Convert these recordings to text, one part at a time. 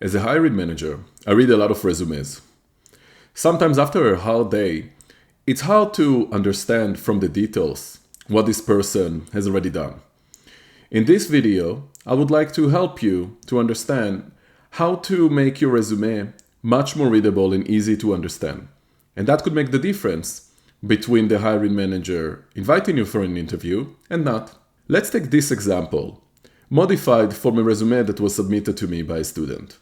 As a hiring manager, I read a lot of resumes. Sometimes after a hard day, it's hard to understand from the details what this person has already done. In this video, I would like to help you to understand how to make your resume much more readable and easy to understand. And that could make the difference between the hiring manager inviting you for an interview and not. Let's take this example, modified from a resume that was submitted to me by a student.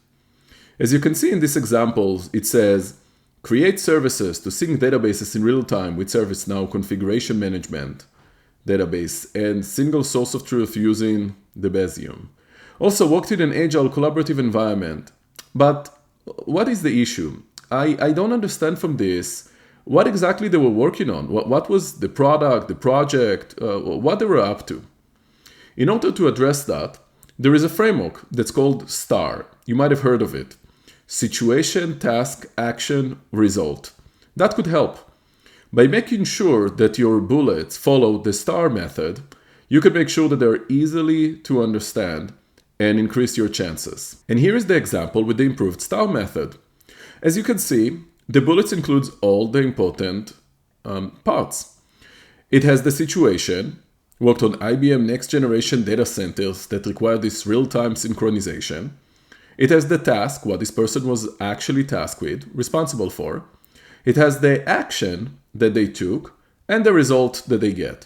As you can see in this example, it says, create services to sync databases in real time with ServiceNow configuration management database and single source of truth using the Bezium. Also worked in an agile collaborative environment. But what is the issue? I don't understand from this what exactly they were working on. What was the product, the project, what they were up to. In order to address that, there is a framework that's called STAR. You might have heard of it. Situation, task, action, result. That could help. By making sure that your bullets follow the STAR method, you can make sure that they're easily to understand and increase your chances. And here is the example with the improved STAR method. As you can see, the bullets includes all the important parts. It has the situation, worked on IBM next generation data centers that require this real-time synchronization. It has the task, what this person was actually tasked with, responsible for. It has the action that they took and the result that they get.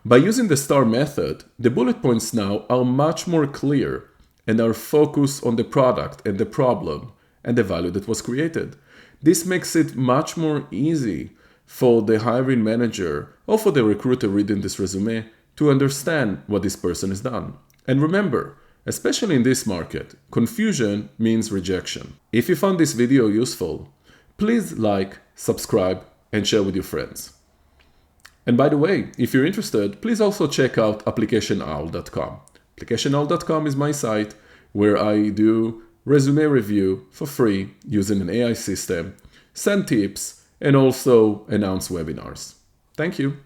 By using the STAR method, the bullet points now are much more clear and are focused on the product and the problem and the value that was created. This makes it much more easy for the hiring manager or for the recruiter reading this resume to understand what this person has done. And remember, especially in this market, confusion means rejection. If you found this video useful, please like, subscribe, and share with your friends. And by the way, if you're interested, please also check out applicationowl.com. Applicationowl.com is my site where I do resume review for free using an AI system, send tips, and also announce webinars. Thank you.